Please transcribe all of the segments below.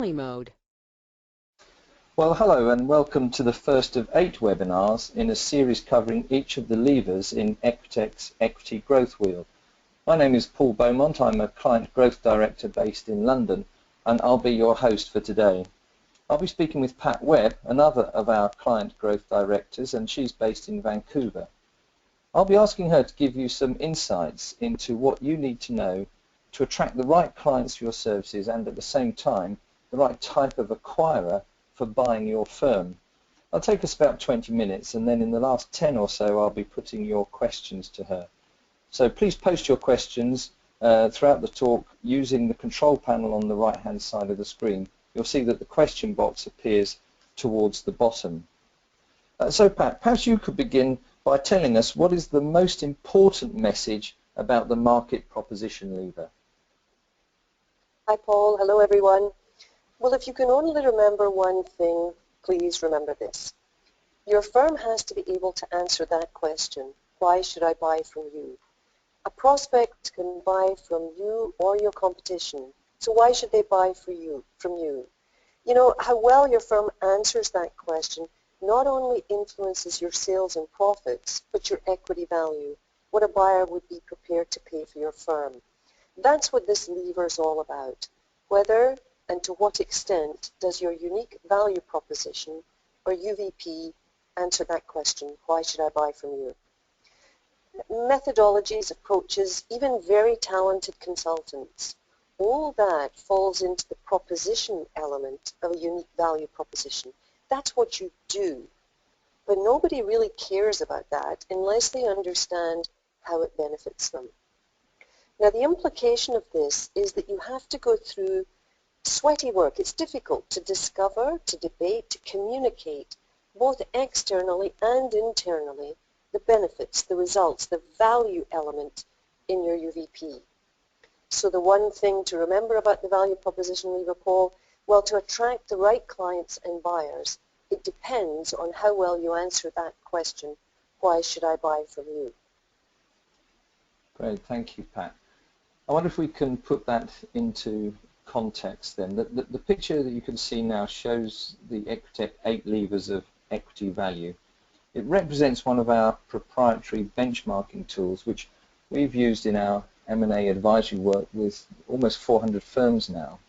mode. Well, hello and welcome to the first of 8 webinars in a series covering each of the levers in Equitec's Equity Growth Wheel. My name is Paul Beaumont. I'm a Client Growth Director based in London, and I'll be your host for today. I'll be speaking with Pat Webb, another of our Client Growth Directors, and she's based in Vancouver. I'll be asking her to give you some insights into what you need to know to attract the right clients for your services and at the same time the right type of acquirer for buying your firm. It'll take us about 20 minutes, and then in the last 10 or so I'll be putting your questions to her. So please post your questions throughout the talk using the control panel on the right hand side of the screen. You'll see that the question box appears towards the bottom. So Pat, perhaps you could begin by telling us what is the most important message about the market proposition lever. Hi Paul, hello everyone. Well, if you can only remember one thing, please remember this. Your firm has to be able to answer that question, why should I buy from you? A prospect can buy from you or your competition, so why should they buy from you? You know, how well your firm answers that question not only influences your sales and profits, but your equity value, what a buyer would be prepared to pay for your firm. That's what this lever is all about. Whether and to what extent does your unique value proposition, or UVP, answer that question, why should I buy from you? Methodologies, approaches, even very talented consultants, all that falls into the proposition element of a unique value proposition. That's what you do. But nobody really cares about that unless they understand how it benefits them. Now, the implication of this is that you have to go through sweaty work. It's difficult to discover, to debate, to communicate, both externally and internally, the benefits, the results, the value element in your UVP. So the one thing to remember about the value proposition lever, Paul, well, to attract the right clients and buyers, it depends on how well you answer that question, why should I buy from you? Great, thank you, Pat. I wonder if we can put that into context then. The picture that you can see now shows the Equitec 8 levers of equity value. It represents one of our proprietary benchmarking tools, which we've used in our M&A advisory work with almost 400 firms now.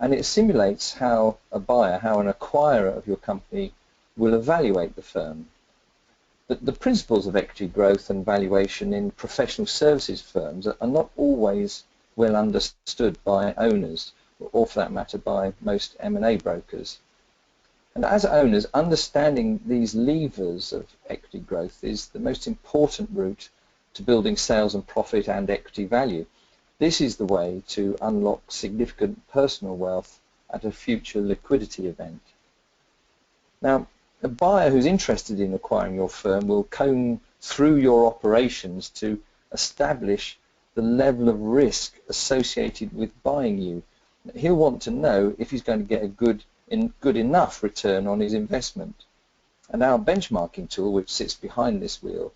And it simulates how a buyer, how an acquirer of your company will evaluate the firm. The principles of equity growth and valuation in professional services firms are not always well understood by owners, or for that matter by most M&A brokers. And as owners, understanding these levers of equity growth is the most important route to building sales and profit and equity value. This is the way to unlock significant personal wealth at a future liquidity event. Now, a buyer who's interested in acquiring your firm will comb through your operations to establish the level of risk associated with buying you. He'll want to know if he's going to get a good enough return on his investment. And our benchmarking tool, which sits behind this wheel,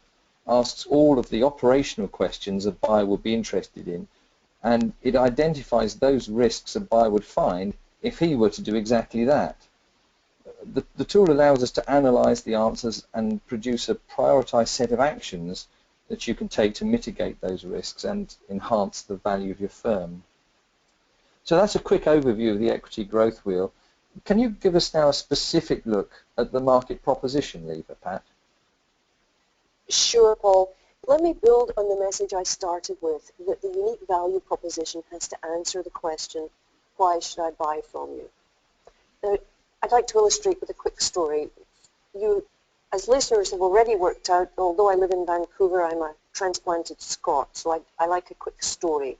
asks all of the operational questions a buyer would be interested in, and it identifies those risks a buyer would find if he were to do exactly that. The tool allows us to analyze the answers and produce a prioritized set of actions that you can take to mitigate those risks and enhance the value of your firm. So that's a quick overview of the equity growth wheel. Can you give us now a specific look at the market proposition lever, Pat? Sure, Paul. Let me build on the message I started with, that the unique value proposition has to answer the question, why should I buy from you? Now, I'd like to illustrate with a quick story. You, as listeners, have already worked out, although I live in Vancouver, I'm a transplanted Scot, so I like a quick story.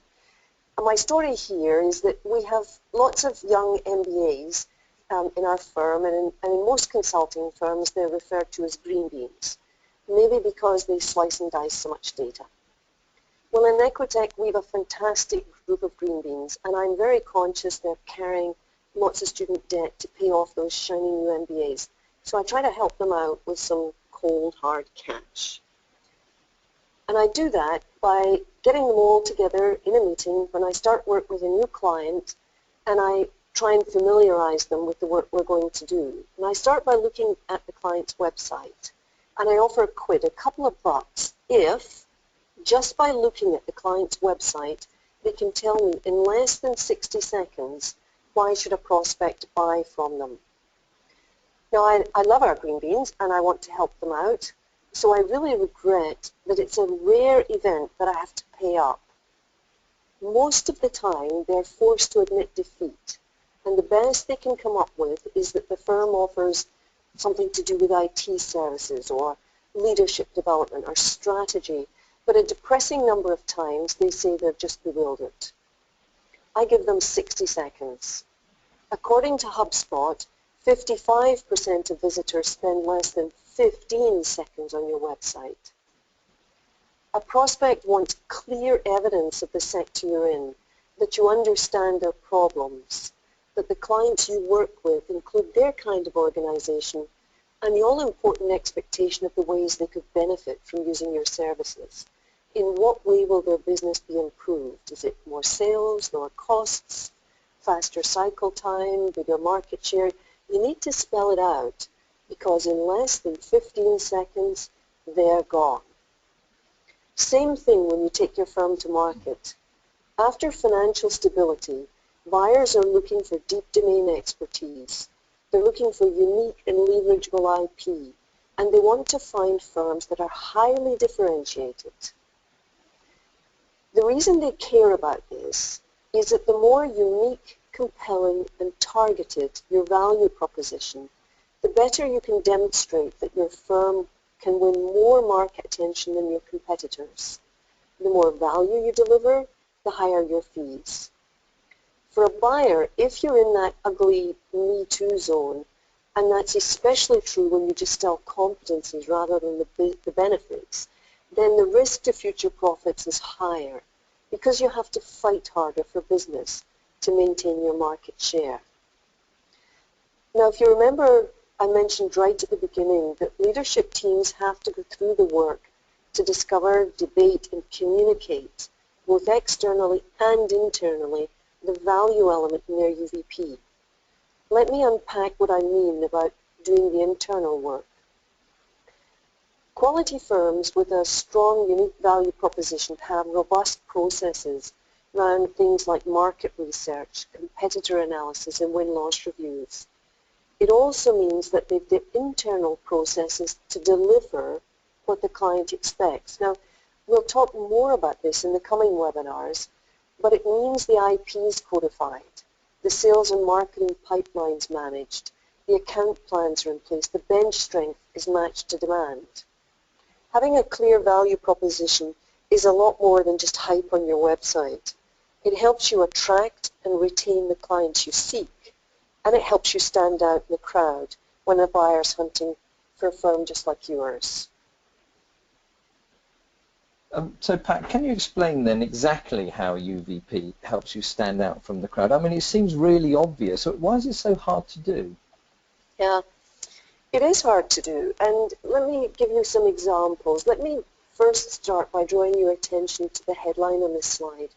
And my story here is that we have lots of young MBAs in our firm, and in most consulting firms they're referred to as green beans, maybe because they slice and dice so much data. Well, in Equitec we have a fantastic group of green beans, and I'm very conscious they're carrying lots of student debt to pay off those shiny new MBAs. So I try to help them out with some cold, hard cash. And I do that by getting them all together in a meeting when I start work with a new client, and I try and familiarize them with the work we're going to do. And I start by looking at the client's website, and I offer a quid, a couple of bucks, if just by looking at the client's website, they can tell me in less than 60 seconds why should a prospect buy from them. Now, I love our green beans and I want to help them out, so I really regret that it's a rare event that I have to pay up. Most of the time, they're forced to admit defeat, and the best they can come up with is that the firm offers something to do with IT services or leadership development or strategy, but a depressing number of times they say they're just bewildered. I give them 60 seconds. According to HubSpot, 55% of visitors spend less than 15 seconds on your website. A prospect wants clear evidence of the sector you're in, that you understand their problems, that the clients you work with include their kind of organization, and the all-important expectation of the ways they could benefit from using your services. In what way will their business be improved? Is it more sales, lower costs, faster cycle time, bigger market share? You need to spell it out, because in less than 15 seconds, they're gone. Same thing when you take your firm to market. After financial stability, buyers are looking for deep domain expertise. They're looking for unique and leverageable IP, and they want to find firms that are highly differentiated. The reason they care about this is that the more unique, compelling, and targeted your value proposition, the better you can demonstrate that your firm can win more market attention than your competitors. The more value you deliver, the higher your fees. For a buyer, if you're in that ugly Me Too zone, and that's especially true when you just sell competencies rather than the benefits, then the risk to future profits is higher because you have to fight harder for business to maintain your market share. Now, if you remember, I mentioned right at the beginning that leadership teams have to go through the work to discover, debate, and communicate, both externally and internally, the value element in their UVP. Let me unpack what I mean about doing the internal work. Quality firms with a strong, unique value proposition have robust processes around things like market research, competitor analysis, and win-loss reviews. It also means that they've the internal processes to deliver what the client expects. Now, we'll talk more about this in the coming webinars, but it means the IP is codified, the sales and marketing pipelines managed, the account plans are in place, the bench strength is matched to demand. Having a clear value proposition is a lot more than just hype on your website. It helps you attract and retain the clients you seek, and it helps you stand out in the crowd when a buyer's hunting for a firm just like yours. So Pat, can you explain then exactly how UVP helps you stand out from the crowd? I mean, it seems really obvious. Why is it so hard to do? Yeah, it is hard to do, and let me give you some examples. Let me first start by drawing your attention to the headline on this slide.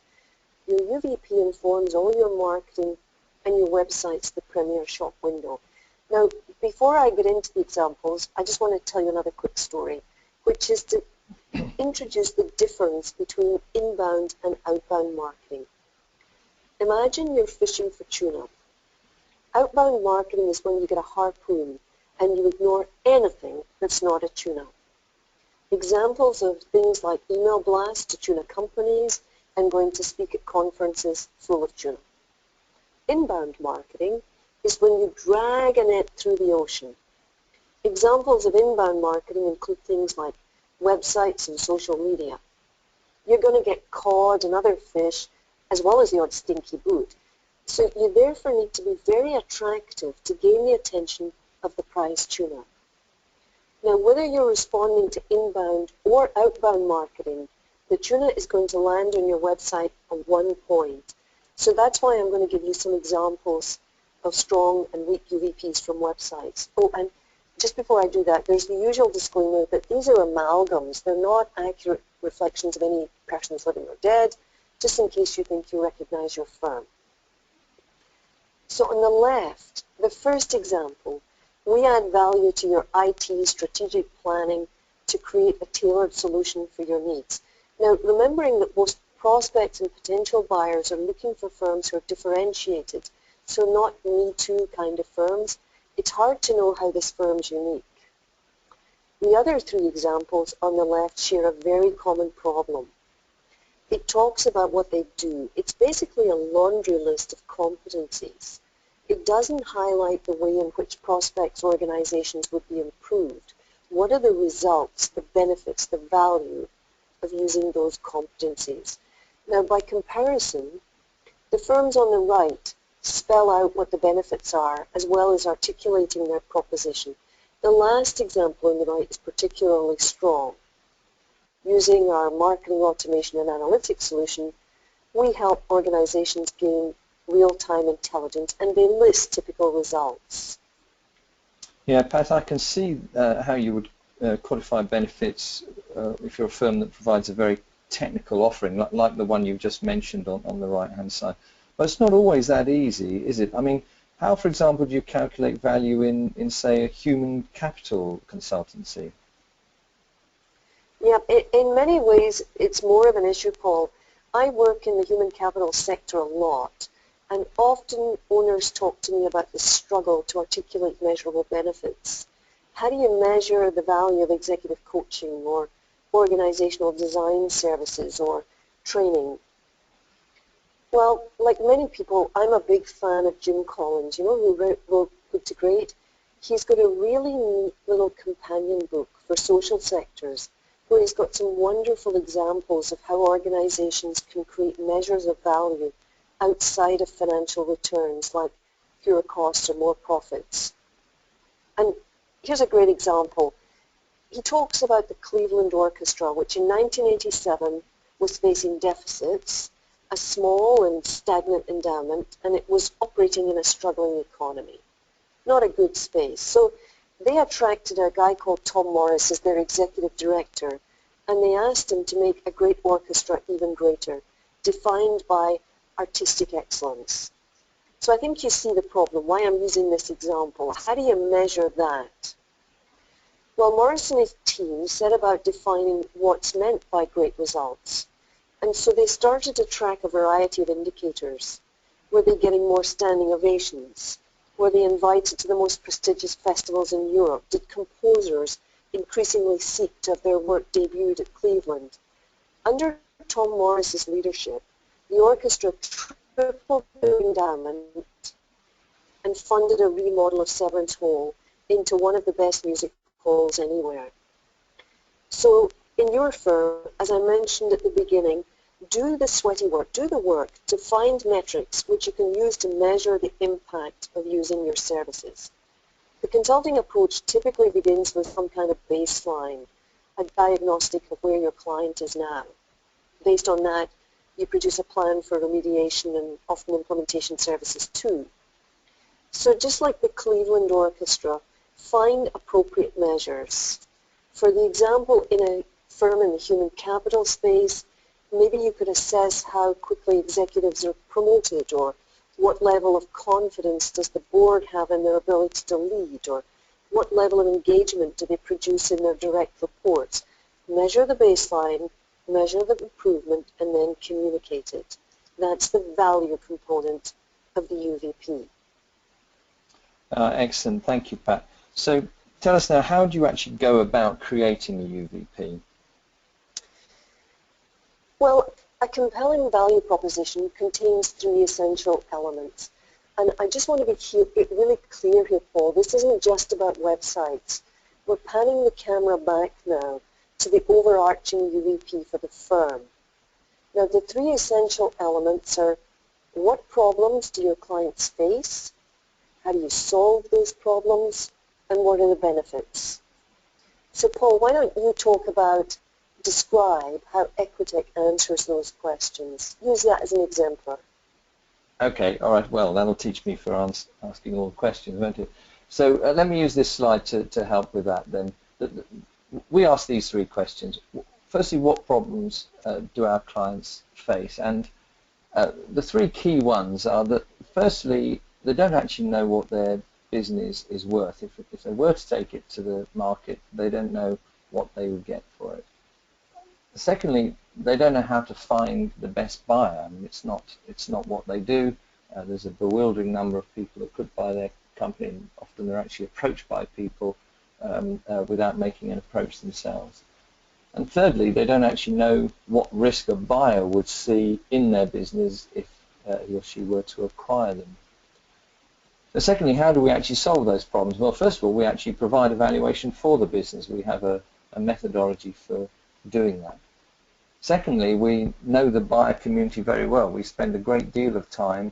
Your UVP informs all your marketing and your website's the premier shop window. Now, before I get into the examples, I just want to tell you another quick story, which is to introduce the difference between inbound and outbound marketing. Imagine you're fishing for tuna. Outbound marketing is when you get a harpoon and you ignore anything that's not a tuna. Examples of things like email blasts to tuna companies and going to speak at conferences full of tuna. Inbound marketing is when you drag a net through the ocean. Examples of inbound marketing include things like websites and social media. You're going to get cod and other fish, as well as the odd stinky boot. So you therefore need to be very attractive to gain the attention of the prize tuna. Now, whether you're responding to inbound or outbound marketing, the tuna is going to land on your website at one point. So that's why I'm going to give you some examples of strong and weak UVPs from websites. Oh, and just before I do that, there's the usual disclaimer that these are amalgams. They're not accurate reflections of any persons living or dead, just in case you think you recognize your firm. So on the left, the first example, we add value to your IT strategic planning to create a tailored solution for your needs. Now, remembering that most prospects and potential buyers are looking for firms who are differentiated, so not me too kind of firms, it's hard to know how this firm's unique. The other three examples on the left share a very common problem. It talks about what they do. It's basically a laundry list of competencies. It doesn't highlight the way in which prospects' organizations would be improved. What are the results, the benefits, the value of using those competencies? Now, by comparison, the firms on the right spell out what the benefits are, as well as articulating their proposition. The last example on the right is particularly strong. Using our marketing automation and analytics solution, we help organizations gain real-time intelligence, and they list typical results. Yeah, Pat, I can see how you would quantify benefits if you're a firm that provides a very technical offering, like the one you've just mentioned on the right-hand side. But it's not always that easy, is it? I mean, how, for example, do you calculate value in say, a human capital consultancy? Yeah, in many ways, it's more of an issue, Paul. I work in the human capital sector a lot, and often owners talk to me about the struggle to articulate measurable benefits. How do you measure the value of executive coaching or organizational design services or training? Well, like many people, I'm a big fan of Jim Collins, you know, who wrote Good to Great. He's got a really neat little companion book for social sectors where he's got some wonderful examples of how organizations can create measures of value outside of financial returns, like fewer costs or more profits. And here's a great example. He talks about the Cleveland Orchestra, which in 1987 was facing deficits, a small and stagnant endowment, and it was operating in a struggling economy. Not a good space. So they attracted a guy called Tom Morris as their executive director, and they asked him to make a great orchestra even greater, defined by artistic excellence. So I think you see the problem, why I'm using this example. How do you measure that? Well, Morris and his team set about defining what's meant by great results. And so they started to track a variety of indicators. Were they getting more standing ovations? Were they invited to the most prestigious festivals in Europe? Did composers increasingly seek to have their work debuted at Cleveland? Under Tom Morris's leadership, the orchestra tripled their endowment and funded a remodel of Severance Hall into one of the best music halls anywhere. So in your firm, as I mentioned at the beginning, do the sweaty work, do the work to find metrics which you can use to measure the impact of using your services. The consulting approach typically begins with some kind of baseline, a diagnostic of where your client is now. Based on that, you produce a plan for remediation and often implementation services too. So just like the Cleveland Orchestra, find appropriate measures. For the example, in a firm in the human capital space, maybe you could assess how quickly executives are promoted, or what level of confidence does the board have in their ability to lead, or what level of engagement do they produce in their direct reports. Measure the baseline, measure the improvement, and then communicate it. That's the value component of the UVP. Excellent, thank you, Pat. So tell us now, how do you actually go about creating a UVP? Well, a compelling value proposition contains three essential elements. And I just want to be really clear here, Paul. This isn't just about websites. We're panning the camera back now to the overarching UVP for the firm. Now, the three essential elements are: what problems do your clients face? How do you solve those problems? And what are the benefits? So, Paul, why don't you describe how Equitech answers those questions. Use that as an exemplar. Okay, all right, well, that'll teach me for asking all the questions, won't it? So let me use this slide to help with that then. We ask these three questions. Firstly, what problems do our clients face? And the three key ones are that, firstly, they don't actually know what their business is worth. If they were to take it to the market, they don't know what they would get for it. Secondly, they don't know how to find the best buyer. I mean, it's not what they do. There's a bewildering number of people that could buy their company, and often they're actually approached by people without making an approach themselves. And thirdly, they don't actually know what risk a buyer would see in their business if he or she were to acquire them. So secondly, how do we actually solve those problems? Well, first of all, we actually provide a valuation for the business. We have a methodology for doing that. Secondly, we know the buyer community very well. We spend a great deal of time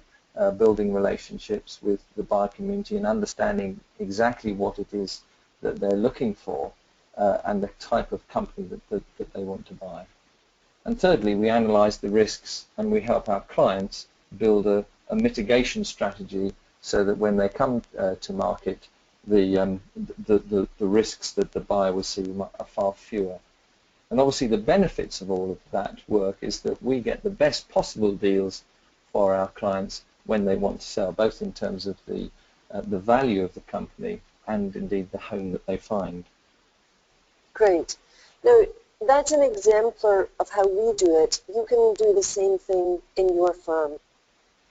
building relationships with the buyer community and understanding exactly what it is that they're looking for and the type of company that they want to buy. And thirdly, we analyze the risks and we help our clients build a mitigation strategy so that when they come to market, the risks that the buyer will see are far fewer. And obviously the benefits of all of that work is that we get the best possible deals for our clients when they want to sell, both in terms of the value of the company and indeed the home that they find. Great. Now, that's an exemplar of how we do it. You can do the same thing in your firm.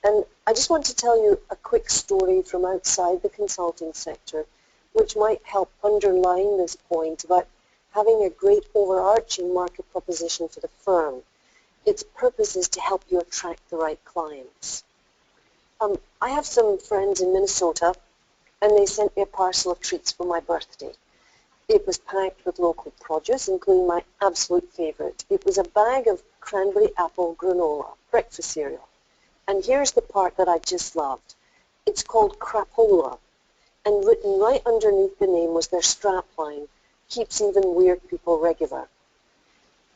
And I just want to tell you a quick story from outside the consulting sector, which might help underline this point about having a great overarching market proposition for the firm. Its purpose is to help you attract the right clients. I have some friends in Minnesota, and they sent me a parcel of treats for my birthday. It was packed with local produce, including my absolute favorite. It was a bag of cranberry apple granola, breakfast cereal. And here's the part that I just loved. It's called crapola, and written right underneath the name was their strapline, keeps even weird people regular.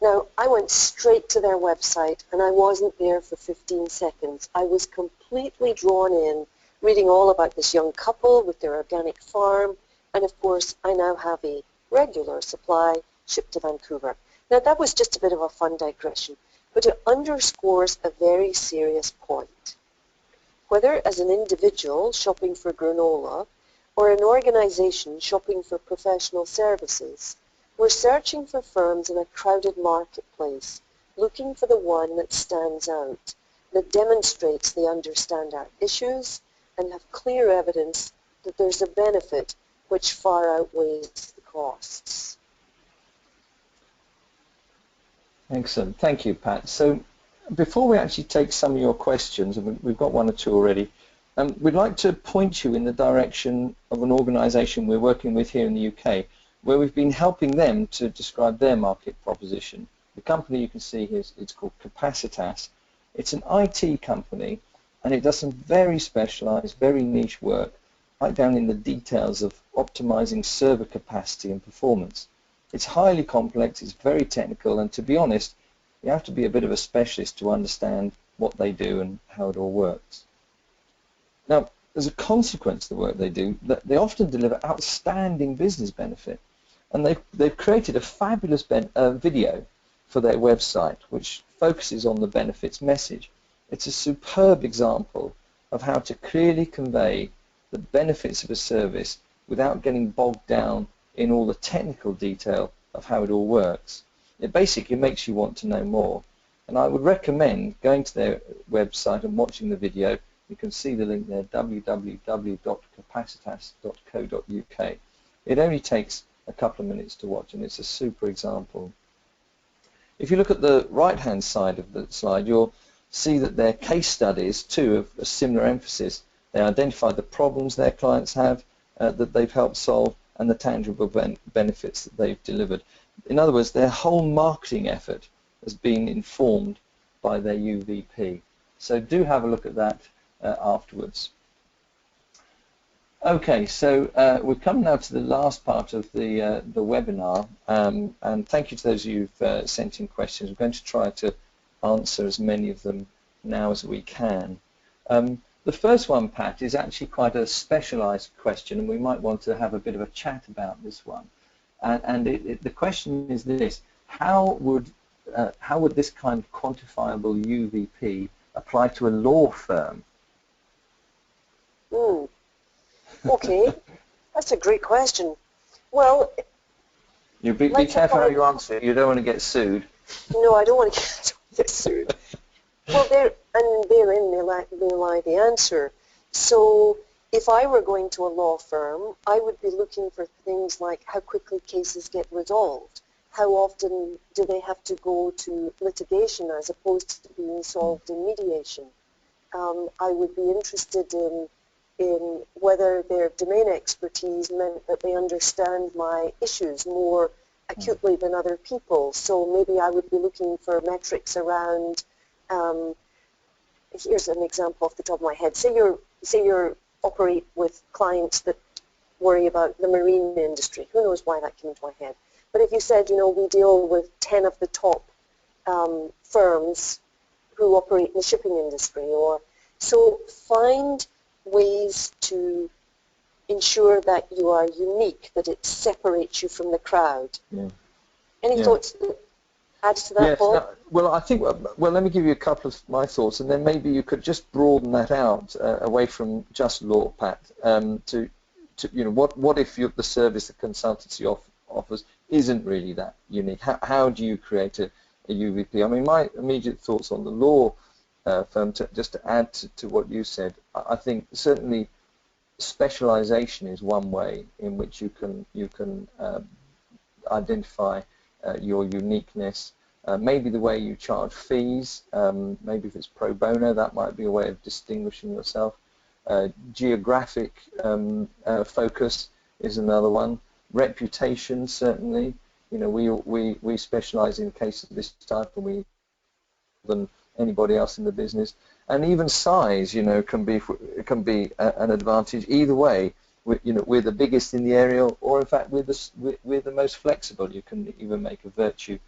Now, I went straight to their website, and I wasn't there for 15 seconds. I was completely drawn in, reading all about this young couple with their organic farm, and of course, I now have a regular supply shipped to Vancouver. Now, that was just a bit of a fun digression, but it underscores a very serious point. Whether as an individual shopping for granola or an organization shopping for professional services, we're searching for firms in a crowded marketplace, looking for the one that stands out, that demonstrates they understand our issues and have clear evidence that there's a benefit which far outweighs the costs. Excellent. Thank you, Pat. So before we actually take some of your questions, and we've got one or two already, we'd like to point you in the direction of an organisation we're working with here in the UK, where we've been helping them to describe their market proposition. The company you can see here, it's called Capacitas. It's an IT company, and it does some very specialised, very niche work, right down in the details of optimising server capacity and performance. It's highly complex, it's very technical, and to be honest, you have to be a bit of a specialist to understand what they do and how it all works. Now, as a consequence of the work they do, they often deliver outstanding business benefit, and they've created a fabulous video for their website which focuses on the benefits message. It's a superb example of how to clearly convey the benefits of a service without getting bogged down in all the technical detail of how it all works. It basically makes you want to know more, and I would recommend going to their website and watching the video. You can see the link there, www.capacitas.co.uk. It only takes a couple of minutes to watch, and it's a super example. If you look at the right-hand side of the slide, you'll see that their case studies, too, of a similar emphasis. They identify the problems their clients have that they've helped solve and the tangible benefits that they've delivered. In other words, their whole marketing effort has been informed by their UVP. So do have a look at that afterwards. Okay, so we've come now to the last part of the webinar, and thank you to those of you who've sent in questions. We're going to try to answer as many of them now as we can. The first one, Pat, is actually quite a specialised question, and we might want to have a bit of a chat about this one. And the question is this: how would this kind of quantifiable UVP apply to a law firm? Hmm. Okay, that's a great question. Well, You be let's careful how apply. you answer it. You don't want to get sued. No, I don't want to get sued. Well, therein may lie the answer. So if I were going to a law firm, I would be looking for things like how quickly cases get resolved, how often do they have to go to litigation as opposed to being solved in mediation. I would be interested in whether their domain expertise meant that they understand my issues more acutely than other people. So maybe I would be looking for metrics around, here's an example off the top of my head. Say you operate with clients that worry about the marine industry. Who knows why that came into my head? But if you said, we deal with 10 of the top firms who operate in the shipping industry, so find ways to ensure that you are unique, that it separates you from the crowd. Yeah. Any Yeah. thoughts to add to that, Yes. Paul? No, well, I think. Well, let me give you a couple of my thoughts, and then maybe you could just broaden that out away from just law, Pat. To what if the service the consultancy offers isn't really that unique? How do you create a UVP? I mean, my immediate thoughts on the law firm, just to add to what you said, I think certainly specialization is one way in which you can identify your uniqueness. Maybe the way you charge fees, maybe if it's pro bono, that might be a way of distinguishing yourself. Geographic focus is another one. Reputation, certainly. We specialize in cases of this type, and we than anybody else in the business. And even size, can be an advantage either way. We're the biggest in the area, or in fact we're the most flexible. You can even make a virtue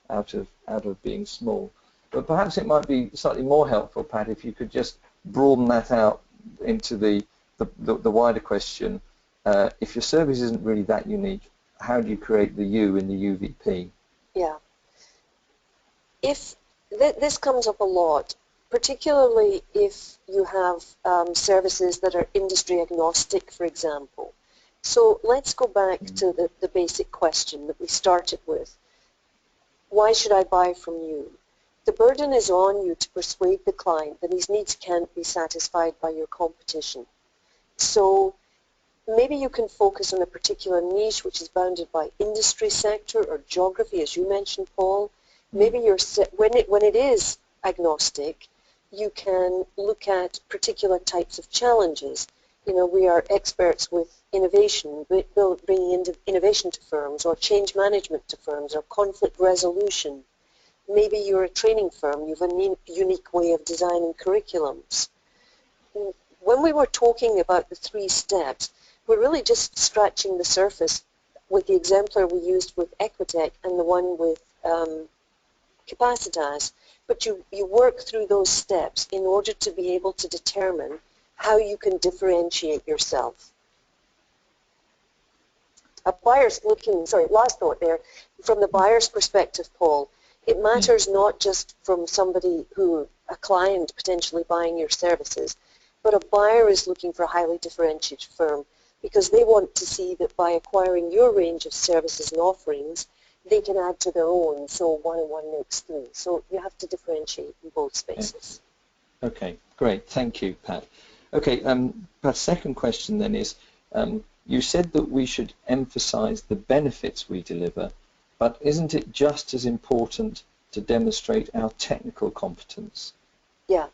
out of being small. But perhaps it might be slightly more helpful, Pat, if you could just broaden that out into the wider question. If your service isn't really that unique, how do you create the U in the UVP? Yeah. If this comes up a lot, particularly if you have services that are industry agnostic, for example. So let's go back to the basic question that we started with. Why should I buy from you? The burden is on you to persuade the client that his needs can't be satisfied by your competition. So maybe you can focus on a particular niche which is bounded by industry sector or geography, as you mentioned, Paul. Maybe when it is agnostic, you can look at particular types of challenges. We are experts with innovation, bringing innovation to firms, or change management to firms, or conflict resolution. Maybe you're a training firm, you have a unique way of designing curriculums. When we were talking about the 3 steps, we're really just scratching the surface with the exemplar we used with Equitech and the one with Capacitas, but you work through those steps in order to be able to determine how you can differentiate yourself. A buyer's last thought there, from the buyer's perspective, Paul, it matters not just from a client potentially buying your services, but a buyer is looking for a highly differentiated firm because they want to see that by acquiring your range of services and offerings, they can add to their own, so 1 and 1 makes 3. So you have to differentiate in both spaces. Okay, great. Thank you, Pat. Okay, Pat's second question then is, you said that we should emphasize the benefits we deliver, but isn't it just as important to demonstrate our technical competence? Yeah,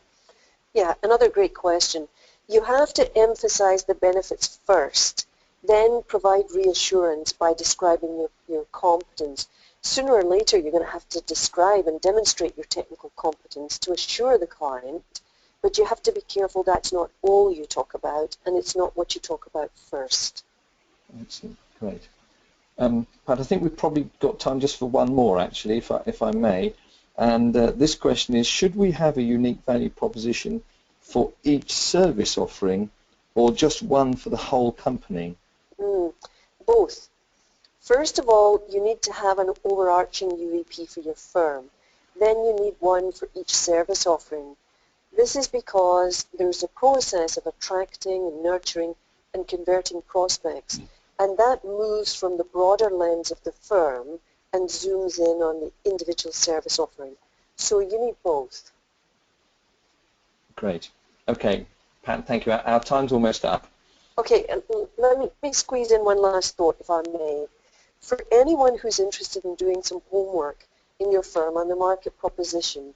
another great question. You have to emphasize the benefits first, then provide reassurance by describing your competence. Sooner or later, you're going to have to describe and demonstrate your technical competence to assure the client, but you have to be careful that's not all you talk about, and it's not what you talk about first. Excellent, great. Pat, I think we've probably got time just for one more, actually, if I may. And this question is, should we have a unique value proposition for each service offering, or just one for the whole company? Both. First of all, you need to have an overarching UVP for your firm. Then you need one for each service offering. This is because there's a process of attracting and nurturing and converting prospects, and that moves from the broader lens of the firm and zooms in on the individual service offering. So you need both. Great. Okay, Pat, thank you. Our time's almost up. Okay, let me squeeze in one last thought, if I may. For anyone who's interested in doing some homework in your firm on the market proposition,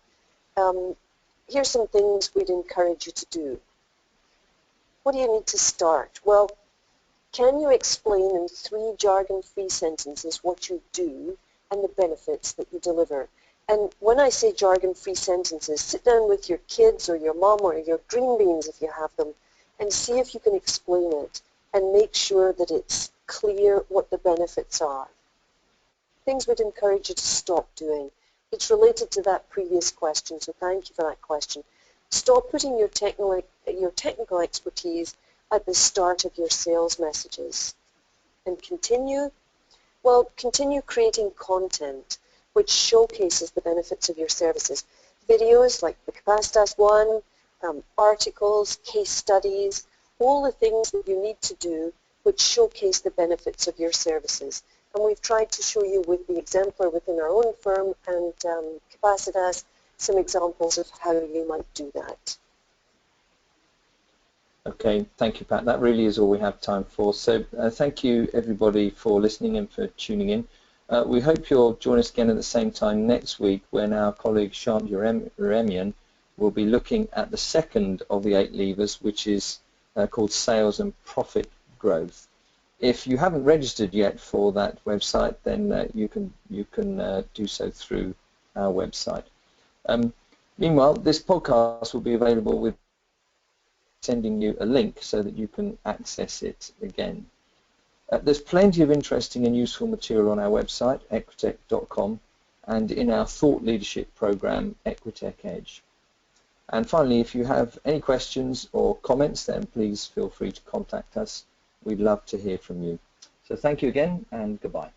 here's some things we'd encourage you to do. What do you need to start? Well, can you explain in 3 jargon-free sentences what you do and the benefits that you deliver? And when I say jargon-free sentences, sit down with your kids or your mom or your green beans if you have them and see if you can explain it and make sure that it's clear what the benefits are. Things we'd encourage you to stop doing. It's related to that previous question, so thank you for that question. Stop putting your technical expertise at the start of your sales messages. And continue creating content which showcases the benefits of your services. Videos like the Capacitas one, articles, case studies, all the things that you need to do which showcase the benefits of your services. And we've tried to show you with the exemplar within our own firm and Capacitas some examples of how you might do that. Okay, thank you, Pat. That really is all we have time for. So thank you, everybody, for listening and for tuning in. We hope you'll join us again at the same time next week when our colleague Shant Uremian will be looking at the second of the 8 levers, which is called Sales and Profit Growth. If you haven't registered yet for that website, then you can do so through our website. Meanwhile, this podcast will be available with sending you a link so that you can access it again. There's plenty of interesting and useful material on our website, equitech.com, and in our thought leadership program, Equitech Edge. And finally, if you have any questions or comments, then please feel free to contact us. We'd love to hear from you. So thank you again, and goodbye.